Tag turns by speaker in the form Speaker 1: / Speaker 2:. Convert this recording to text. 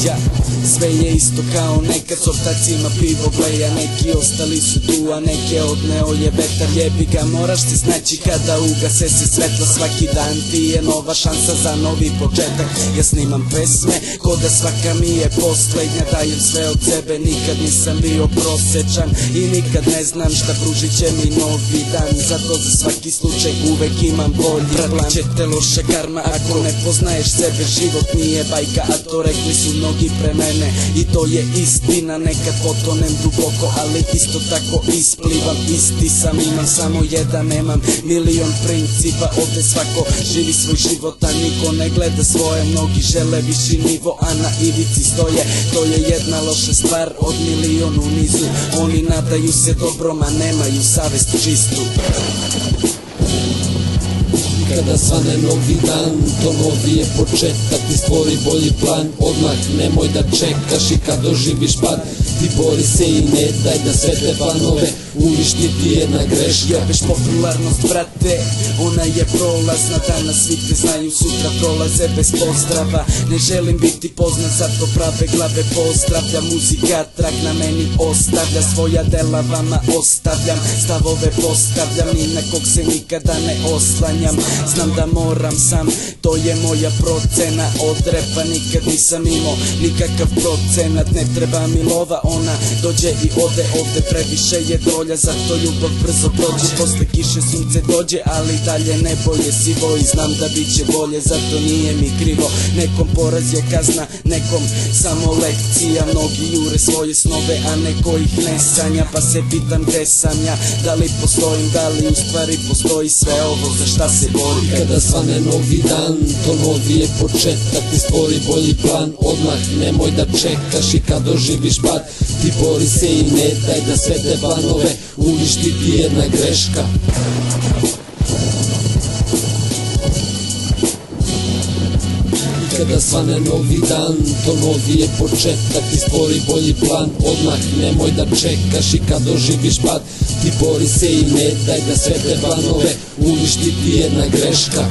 Speaker 1: Ja, sve je isto kao nekad, s ortacima pivo bleja, neki ostali su tu, a neke odneo je vetar. Jebi ga, moraš se snaći kada ugase se svetla, svaki dan ti je nova šansa za novi početak. Ja snimam pesme, ko da svaka mi je poslednja, dajem sve od sebe, nikad nisam bio prosečan i nikad ne znam šta pružit će mi novi dan, zato za svaki slučaj uvek imam bolji plan. Pratit će te loša karma ako ne poznaješ sebe, život nije bajka, a to rekli su mnogi pre mene i to je istina. Nekad potonem duboko, ali isto tako isplivam, isti sam, imam samo jedan, nemam milion principa. Ovde svako živi svoj život, a niko ne gleda svoje, mnogi žele viši nivo, a na ivici stoje. To je jedna loša stvar od milion u nizu, oni nadaju se dobrom, a nemaju savest čistu.
Speaker 2: Kada svane novi dan, to novi je početak, ti stvori bolji plan odmah, nemoj da čekaš i kad doživiš pad, ti bori se i ne daj da sve te planove uništi ti jedna greška.
Speaker 1: Jebeš popularnost, brate, ona je prolazna, danas svi te znaju, sutra prolaze bez pozdrava. Ne želim biti poznat, zato prave glave pozdravljam. Muzika trag na meni ostavlja, svoja dela vama ostavljam, stavove postavljam, ni na kog se nikada ne oslanjam. Znam da moram sam, to je moja procena, od repa nikad nisam imao nikakav procenat. Ne treba mi lova, ona dođe i ode, ovde previše je drolja, zato ljubav brzo prođe. Posle kiše sunce dođe, ali dalje nebo je sivo i znam da bit će bolje, zato nije mi krivo. Nekom poraz je kazna, nekom samo lekcija, mnogi jure svoje snove, a neko ih ne sanja, pa se pitam gde sam ja, da li postojim, da li u stvari postoji sve ovo za šta se borim.
Speaker 2: Kada svane novi dan, to novi je početak, ti stvori bolji plan odmah, nemoj da čekaš i kad doživiš pad, ti bori se i ne daj da sve te planove uništi ti jedna greška. Kada svane novi dan, to novi je početak, ti stvori bolji plan odmah, nemoj da čekaš i kad doživiš pad, ti bori se i ne daj da sve te planove uništi ti jedna greška.